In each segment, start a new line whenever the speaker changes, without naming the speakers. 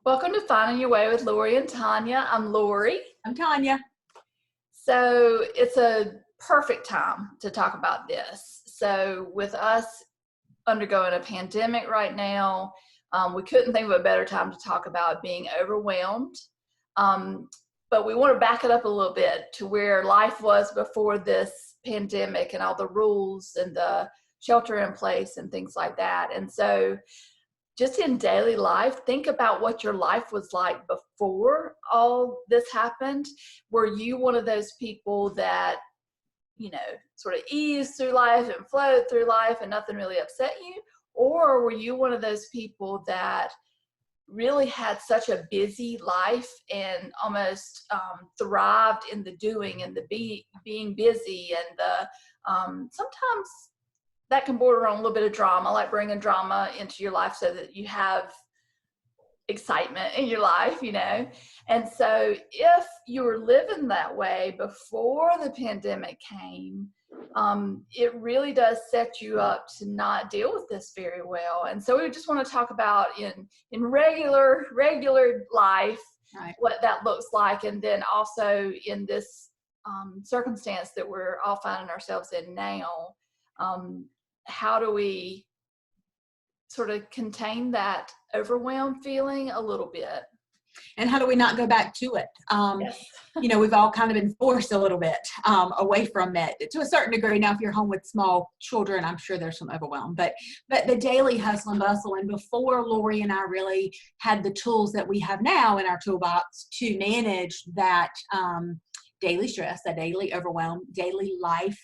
Welcome to Finding Your Way with Lori and Tonya. I'm Lori.
I'm Tonya.
So it's a perfect time to talk about this. So with us undergoing a pandemic right now, we couldn't think of a better time to talk about being overwhelmed. But we want to back it up a little bit to where life was before this pandemic and all the rules and the shelter in place and things like that. And so just in daily life, think about what your life was like before all this happened. Were you one of those people that, sort of eased through life and flowed through life and nothing really upset you? Or were you one of those people that really had such a busy life and almost thrived in the doing and the being busy and the sometimes that can border on a little bit of drama, like bringing drama into your life so that you have excitement in your life, And so if you were living that way before the pandemic came, it really does set you up to not deal with this very well. And so we just want to talk about in regular life,
Right.
what that looks like. And then also in this circumstance that we're all finding ourselves in now, how do we sort of contain that overwhelmed feeling a little bit?
And how do we not go back to it?
Yes.
We've all kind of been forced a little bit away from it to a certain degree. Now, if you're home with small children, I'm sure there's some overwhelm, but the daily hustle and bustle. And before Lori and I really had the tools that we have now in our toolbox to manage that daily stress, that daily overwhelm, daily life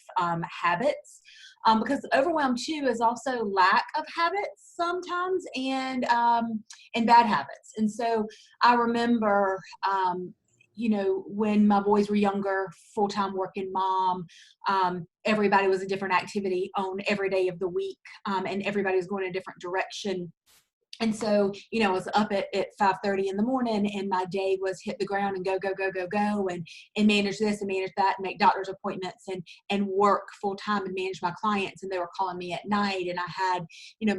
habits. Because overwhelm too is also lack of habits sometimes and bad habits. And so I remember, when my boys were younger, full-time working mom, everybody was a different activity on every day of the week, and everybody was going in a different direction. And so, I was up at 5:30 in the morning and my day was hit the ground and go and manage this and manage that and make doctor's appointments and work full time and manage my clients. And they were calling me at night and I had,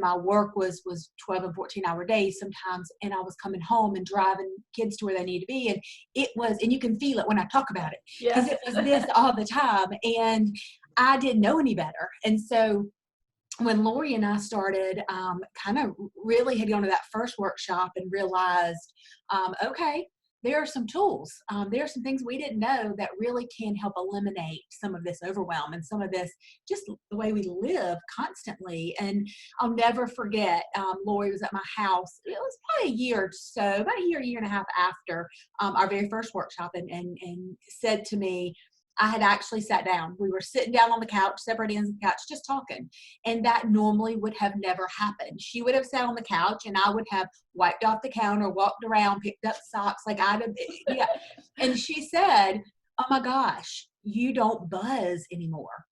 my work was 12 and 14-hour days sometimes. And I was coming home and driving kids to where they need to be. And it was, and you can feel it when I talk about it because It was this all the time. And I didn't know any better. And so when Lori and I started, kind of really had gone to that first workshop and realized, okay, there are some tools. There are some things we didn't know that really can help eliminate some of this overwhelm and some of this, just the way we live constantly. And I'll never forget, Lori was at my house. It was probably a year or so, about a year and a half after our very first workshop and said to me, I had actually sat down. We were sitting down on the couch, separate ends of the couch, just talking. And that normally would have never happened. She would have sat on the couch and I would have wiped off the counter, walked around, picked up socks. Like I'd have, yeah. And she said, oh my gosh, you don't buzz anymore.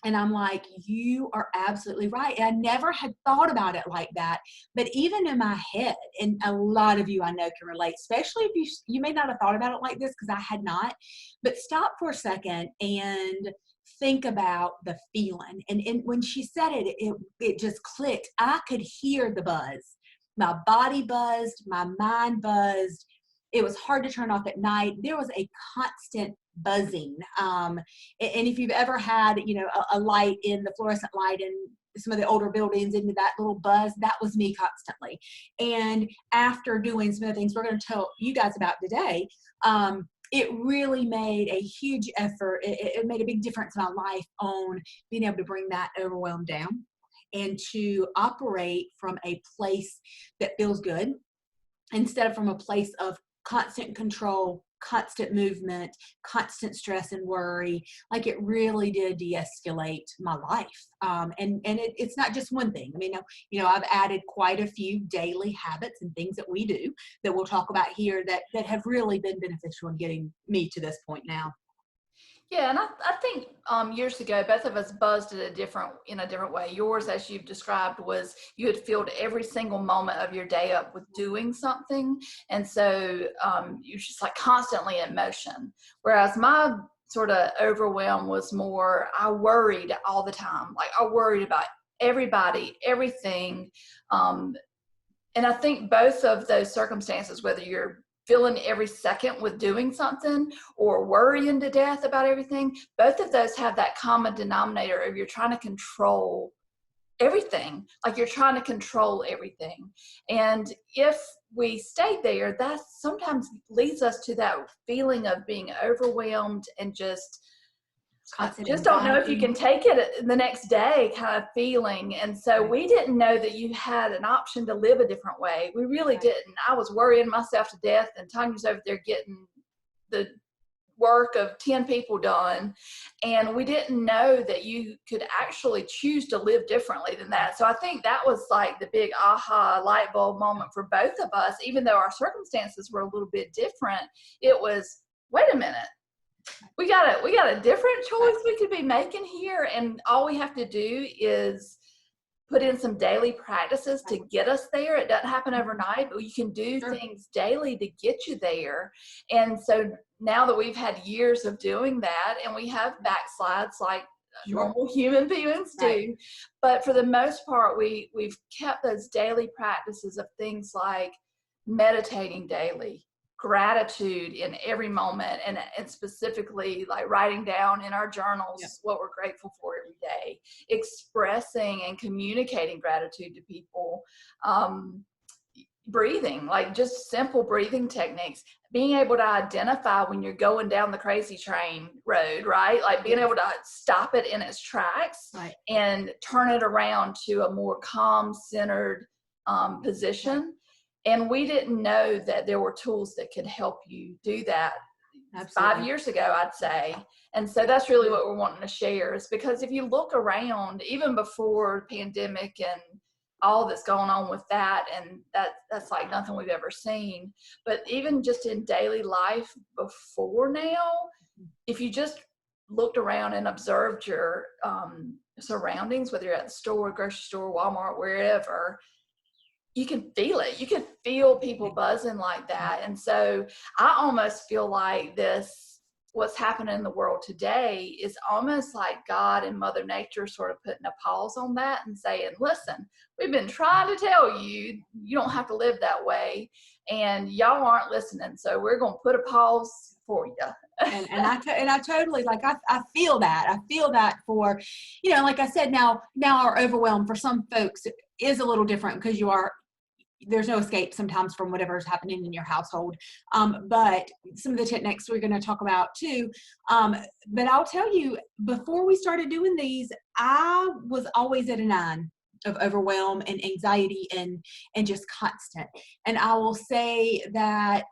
And I'm like, you are absolutely right. And I never had thought about it like that. But even in my head, and a lot of you I know can relate, especially if you may not have thought about it like this because I had not. But stop for a second and think about the feeling. And when she said it just clicked. I could hear the buzz. My body buzzed, my mind buzzed. It was hard to turn off at night. There was a constant buzzing. And if you've ever had, a light in the fluorescent light in some of the older buildings into that little buzz, that was me constantly. And after doing some of the things we're going to tell you guys about today, it really made a huge effort. It made a big difference in my life on being able to bring that overwhelm down and to operate from a place that feels good instead of from a place of constant control, constant movement, constant stress and worry. Like it really did de-escalate my life. And it's not just one thing. I mean, I've added quite a few daily habits and things that we do that we'll talk about here that have really been beneficial in getting me to this point now.
Yeah, and I think years ago, both of us buzzed in a different way. Yours, as you've described, was you had filled every single moment of your day up with doing something, and so you're just like constantly in motion. Whereas my sort of overwhelm was more, I worried all the time. Like I worried about everybody, everything. And I think both of those circumstances, whether you're filling every second with doing something or worrying to death about everything, both of those have that common denominator of you're trying to control everything. Like you're trying to control everything. And if we stay there, that sometimes leads us to that feeling of being overwhelmed and just don't know if you can take it the next day kind of feeling. And so we didn't know that you had an option to live a different way. We really didn't. I was worrying myself to death, and Tonya's over there getting the work of 10 people done. And we didn't know that you could actually choose to live differently than that. So I think that was like the big aha light bulb moment for both of us. Even though our circumstances were a little bit different, it was, wait a minute, we got a different choice we could be making here, and all we have to do is put in some daily practices to get us there. It doesn't happen overnight, but you can do things daily to get you there. And so now that we've had years of doing that, and we have backslides like normal human beings do, but for the most part, we've kept those daily practices of things like meditating daily, gratitude in every moment, and specifically like writing down in our journals what we're grateful for every day, expressing and communicating gratitude to people, breathing, like just simple breathing techniques, being able to identify when you're going down the crazy train road, right? Like being able to stop it in its tracks and turn it around to a more calm, centered position. And we didn't know that there were tools that could help you do that 5 years ago, I'd say. And so that's really what we're wanting to share, is because if you look around, even before pandemic and all that's going on with that, and that's like nothing we've ever seen, but even just in daily life before now, if you just looked around and observed your surroundings, whether you're at the store, grocery store, Walmart, wherever, you can feel it. You can feel people buzzing like that. And so I almost feel like what's happening in the world today is almost like God and Mother Nature sort of putting a pause on that and saying, listen, we've been trying to tell you, you don't have to live that way. And y'all aren't listening. So we're going to put a pause for you.
and I totally, like, I feel that. I feel that for, like I said, now our overwhelm for some folks is a little different because there's no escape sometimes from whatever's happening in your household. But some of the techniques we're going to talk about too. But I'll tell you, before we started doing these, I was always at a 9 of overwhelm and anxiety and just constant. And I will say that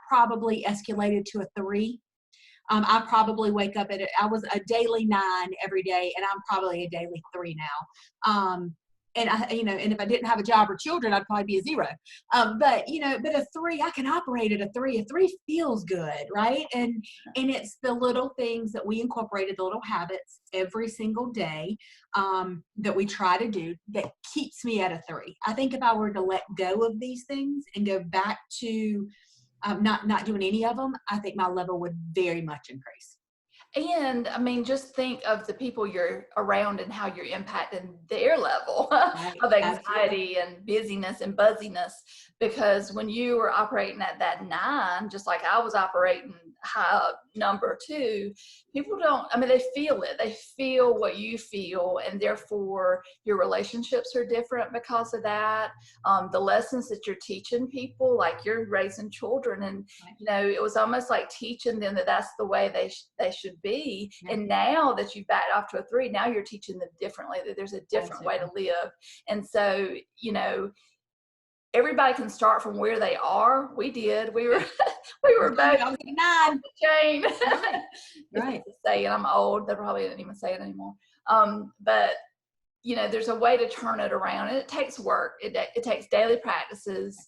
probably escalated to a 3. I probably wake up I was a daily 9 every day, and I'm probably a daily 3 now. And and if I didn't have a job or children, I'd probably be a 0. But a 3, I can operate at a 3. A 3 feels good, right? And it's the little things that we incorporated, the little habits every single day that we try to do that keeps me at a 3. I think if I were to let go of these things and go back to not doing any of them, I think my level would very much increase.
And I mean, just think of the people you're around and how you're impacting their level of anxiety and busyness and buzziness. Because when you were operating at that 9, just like I was operating high up number 2, people they feel it. They feel what you feel, and therefore your relationships are different because of that. The lessons that you're teaching people, like you're raising children, and it was almost like teaching them that that's the way they should be. And now that you've backed off to a 3, now you're teaching them differently, that there's a different way to live. And so everybody can start from where they are. We did. We were both on the chain. Right. Saying I'm old. They probably didn't even say it anymore. But there's a way to turn it around, and it takes work. It takes daily practices,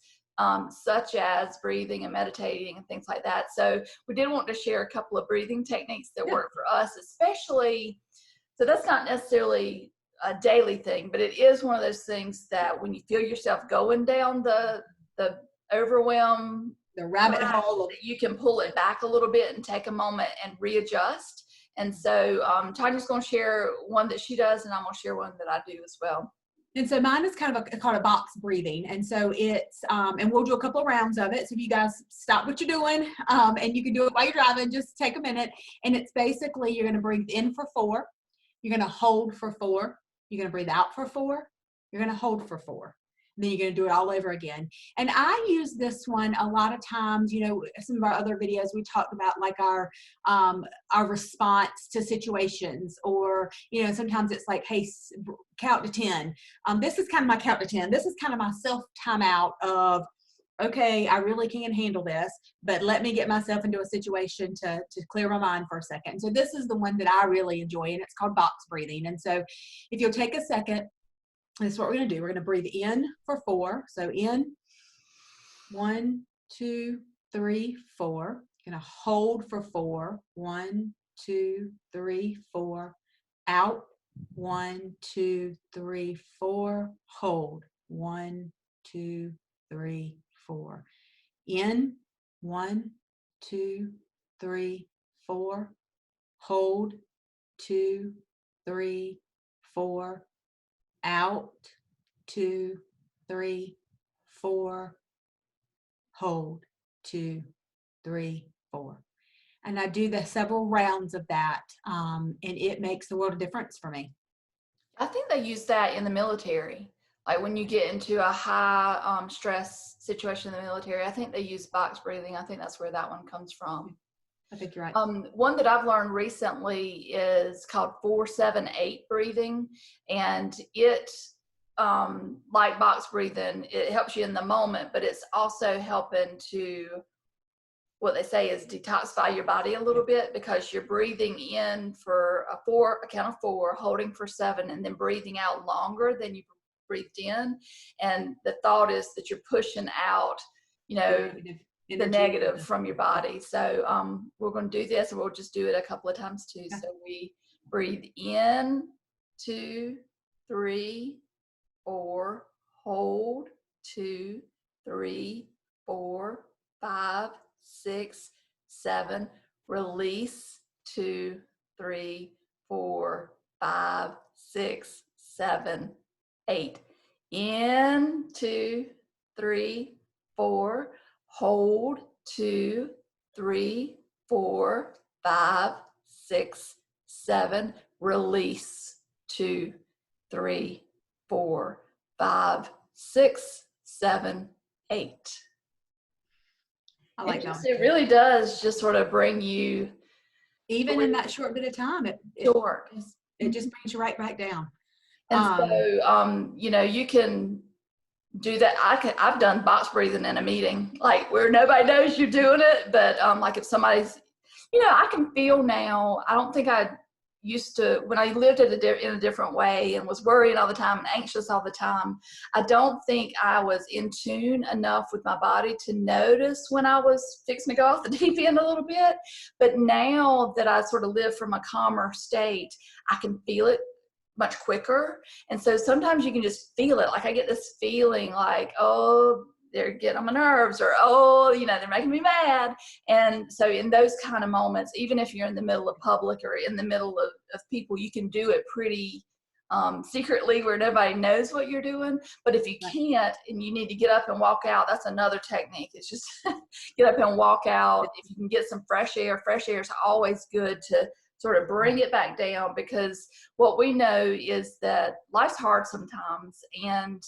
such as breathing and meditating and things like that. So we did want to share a couple of breathing techniques that work for us, especially. So that's not necessarily a daily thing, but it is one of those things that when you feel yourself going down the overwhelm, the rabbit hole, you can pull it back a little bit and take a moment and readjust. And so Tonya's going to share one that she does, and I'm going to share one that I do as well.
And so mine is kind of called a box breathing. And so it's, and we'll do a couple of rounds of it. So if you guys stop what you're doing, and you can do it while you're driving, just take a minute. And it's basically, you're going to breathe in for 4. You're going to hold for 4. You're going to breathe out for 4. You're going to hold for 4. Then you're going to do it all over again. And I use this one a lot of times. You know, some of our other videos, we talked about like our response to situations, or, you know, sometimes it's like, hey, count to 10. This is kind of my count to 10. This is kind of my self timeout of, okay, I really can't handle this, but let me get myself into a situation to clear my mind for a second. So this is the one that I really enjoy, and it's called box breathing. And so if you'll take a second, this is what we're going to do. We're going to breathe in for 4. So in, 1, 2, 3, 4. Going to hold for 4. 1, 2, 3, 4. Out. 1, 2, 3, 4. Hold. 1, 2, 3, 4. In. 1, 2, 3, 4. Hold. 2, 3, 4. Out. 2, 3, 4. Hold. 2, 3, 4. And I do the several rounds of that, and it makes the world of difference for me.
I think they use that in the military. Like when you get into a high stress situation in the military, I think they use box breathing. I think that's where that one comes from.
I think you're right.
One that I've learned recently is called 4-7-8 breathing, and it, like box breathing, it helps you in the moment, but it's also helping to, what they say is detoxify your body a little bit, because you're breathing in for a count of 4, holding for 7, and then breathing out longer than you breathed in. And the thought is that you're pushing out, you know, the negative from your body. So we're going to do this, and we'll just do it a couple of times too. So we breathe in, 2, 3, 4, hold, 2, 3, 4, 5, 6, 7, release, 2, 3, 4, 5, 6, 7, 8. In, 2, 3, 4. Hold, 2, 3, 4, 5, 6, 7. Release, 2, 3, 4, 5, 6, 7, 8.
I like that.
It really does just sort of bring you,
even in that short bit of time, it just brings you right back down.
And so, you know, you can do that. I've done box breathing in a meeting, like where nobody knows you're doing it, but like if somebody's, you know, I can feel now. I don't think I used to, when I lived in a different way and was worrying all the time and anxious all the time. I don't think I was in tune enough with my body to notice when I was fixing to go off the deep end a little bit. But now that I sort of live from a calmer state, I can feel it much quicker. And so sometimes you can just feel it. Like I get this feeling like, oh, they're getting on my nerves, or, oh, you know, they're making me mad. And so in those kind of moments, even if you're in the middle of public or in the middle of people, you can do it pretty secretly where nobody knows what you're doing. But if you can't and you need to get up and walk out, that's another technique. It's just get up and walk out. If you can get some fresh air is always good to sort of bring it back down, because what we know is that life's hard sometimes, and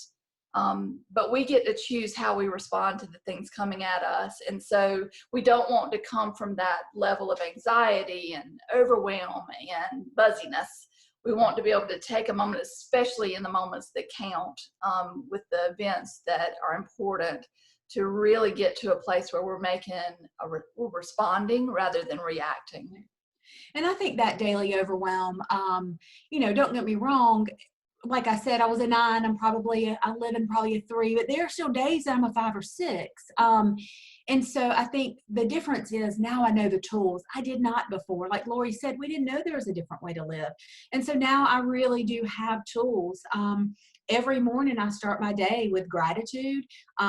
but we get to choose how we respond to the things coming at us. And so we don't want to come from that level of anxiety and overwhelm and buzziness. We want to be able to take a moment, especially in the moments that count, with the events that are important, to really get to a place where we're we're responding rather than reacting.
And I think that daily overwhelm, you know, don't get me wrong. Like I said, I was a 9. I live in probably a 3, but there are still days that I'm a 5 or 6. And so I think the difference is now I know the tools. I did not before. Like Lori said, we didn't know there was a different way to live. And so now I really do have tools every morning I start my day with gratitude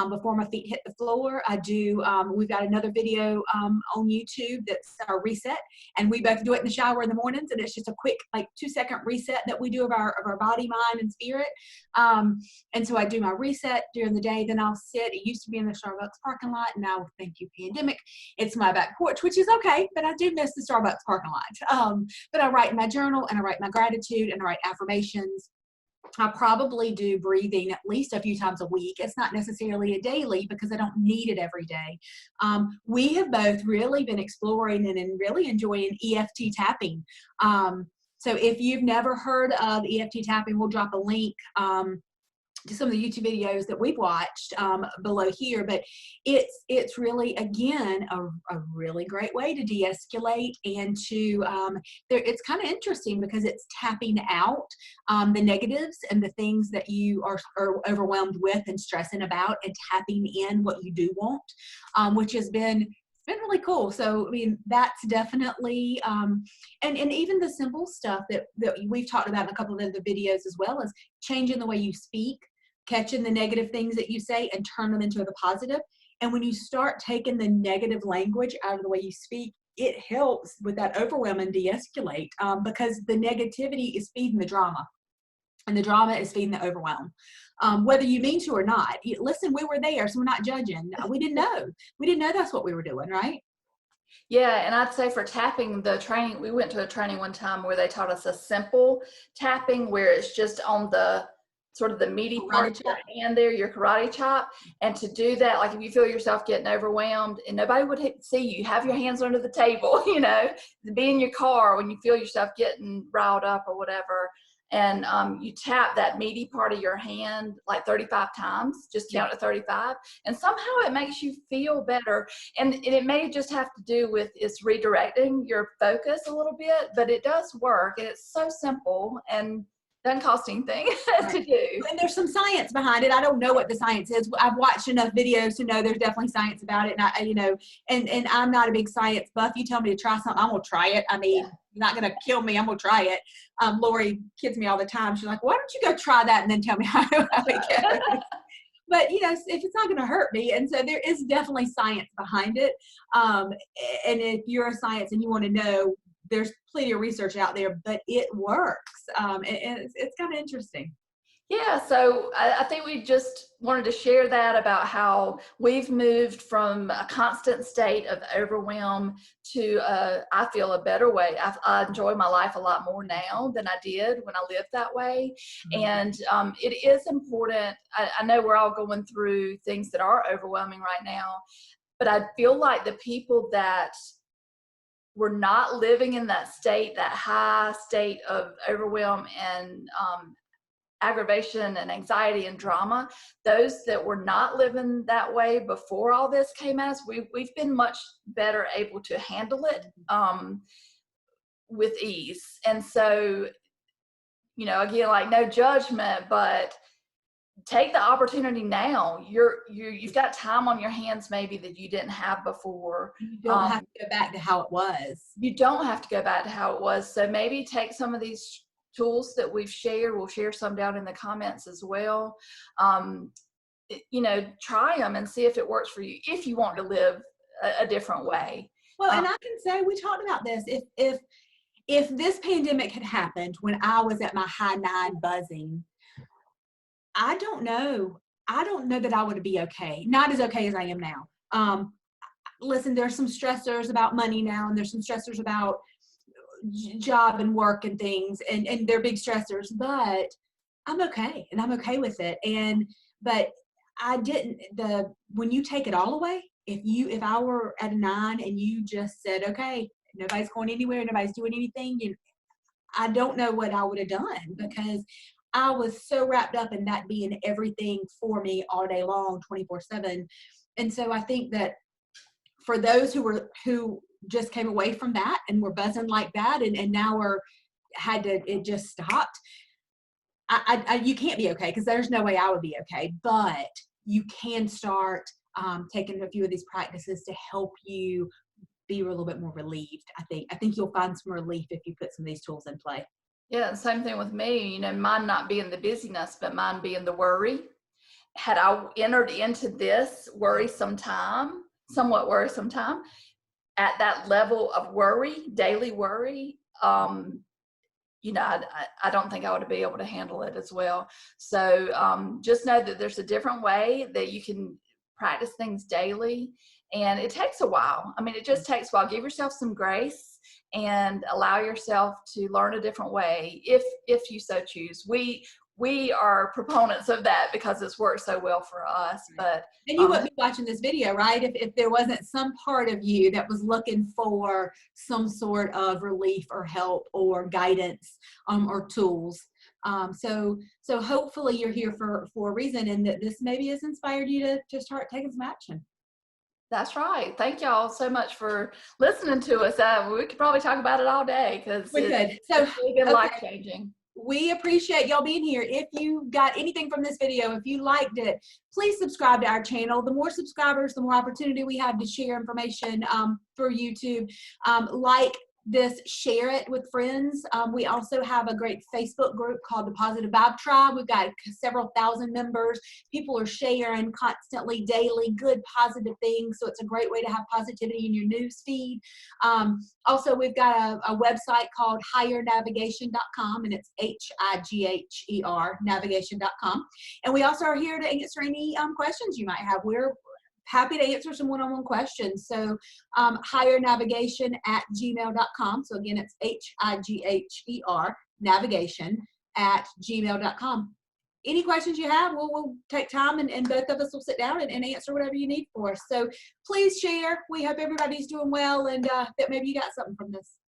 before my feet hit the floor. I do, we've got another video on YouTube that's our reset, and we both do it in the shower in the mornings, and it's just a quick, like 2-second reset that we do of our body, mind, and spirit. And so I do my reset during the day, then I'll sit. It used to be in the Starbucks parking lot, and now, thank you, pandemic, it's my back porch, which is okay, but I do miss the Starbucks parking lot. But I write in my journal, and I write my gratitude, and I write affirmations. I probably do breathing at least a few times a week. It's not necessarily a daily because I don't need it every day. We have both really been exploring and really enjoying EFT tapping. So if you've never heard of EFT tapping, we'll drop a link to some of the YouTube videos that we've watched below here, but it's really, again, a really great way to de-escalate and to, it's kind of interesting because it's tapping out the negatives and the things that you are overwhelmed with and stressing about, and tapping in what you do want, which has been really cool. So, I mean, that's definitely, and even the simple stuff that we've talked about in a couple of the videos, as well as changing the way you speak, catching the negative things that you say and turn them into the positive. And when you start taking the negative language out of the way you speak, it helps with that overwhelm and de-escalate, because the negativity is feeding the drama, and the drama is feeding the overwhelm. Whether you mean to or not. Listen, we were there, so we're not judging. We didn't know. We didn't know that's what we were doing, right?
Yeah, and I'd say for tapping, the training, we went to a training one time where they taught us a simple tapping where it's just on the sort of the meaty part of your hand there, your karate chop. And to do that, like if you feel yourself getting overwhelmed and nobody would see you, have your hands under the table, you know, be in your car when you feel yourself getting riled up or whatever. And you tap that meaty part of your hand like 35 times, just count to 35. And somehow it makes you feel better. And it may just have to do with it's redirecting your focus a little bit, but it does work. And it's so simple and doesn't cost anything to do.
And there's some science behind it. I don't know what the science is. I've watched enough videos to know there's definitely science about it. And I, you know, and I'm not a big science buff. You tell me to try something, I'm gonna try it. I mean, you're not gonna kill me. I'm gonna try it. Lori kids me all the time. She's like, "Why don't you go try that and then tell me how it goes?" But you know, if it's not going to hurt me, and so there is definitely science behind it. And if you're a science and you want to know, there's plenty of research out there, but it works. And it's kind of interesting.
Yeah, so I think we just wanted to share that about how we've moved from a constant state of overwhelm to, I feel, a better way. I enjoy my life a lot more now than I did when I lived that way. Mm-hmm. And it is important. I know we're all going through things that are overwhelming right now, but I feel like the people that were not living in that state, that high state of overwhelm and aggravation and anxiety and drama, those that were not living that way before all this came at us, we've been much better able to handle it with ease. And so, you know, again, like no judgment, but take the opportunity now. You've got time on your hands maybe that you didn't have before.
You don't have to go back to how it was.
You don't have to go back to how it was. So maybe take some of these tools that we've shared. We'll share some down in the comments as well. You know, try them and see if it works for you, if you want to live a different way.
Well, and I can say, we talked about this. If this pandemic had happened when I was at my high 9 buzzing, I don't know that I would be okay. Not as okay as I am now. Listen, there's some stressors about money now, and there's some stressors about job and work and things, and they're big stressors, but I'm okay, and I'm okay with it. But I didn't, when you take it all away, if I were at a 9 and you just said, okay, nobody's going anywhere, nobody's doing anything, I don't know what I would have done, because I was so wrapped up in that being everything for me all day long, 24/7. And so I think that for those who just came away from that and were buzzing like that, and now it just stopped. You can't be okay, because there's no way I would be okay, but you can start taking a few of these practices to help you be a little bit more relieved. I think you'll find some relief if you put some of these tools in play.
Yeah, same thing with me, mine not being the busyness, but mine being the worry. Had I entered into this somewhat worrisome time, at that level of worry, daily worry, I don't think I would be able to handle it as well. So just know that there's a different way that you can practice things daily. And it takes a while. I mean, it just takes a while. Give yourself some grace and allow yourself to learn a different way if you so choose. We are proponents of that because it's worked so well for us. But
and you wouldn't be watching this video, right, if there wasn't some part of you that was looking for some sort of relief or help or guidance, or tools. So hopefully you're here for a reason, and that this maybe has inspired you to start taking some action.
that's right. Thank y'all so much for listening to us. We could probably talk about it all day because
We could. So,
it's really been
okay.
life changing.
We appreciate y'all being here. If you got anything from this video, if you liked it, please subscribe to our channel. The more subscribers, the more opportunity we have to share information through YouTube. Like this, share it with friends. We also have a great Facebook group called the Positive Vibe Tribe. We've got several thousand members. People are sharing constantly, daily, good, positive things. So it's a great way to have positivity in your news feed. Also, we've got a website called highernavigation.com, and it's HIGHER navigation.com. And we also are here to answer any questions you might have. We're happy to answer some one-on-one questions. So highernavigation@gmail.com. So again, it's HIGHER navigation@gmail.com. Any questions you have, we'll take time and both of us will sit down and answer whatever you need for us. So please share. We hope everybody's doing well and that maybe you got something from this.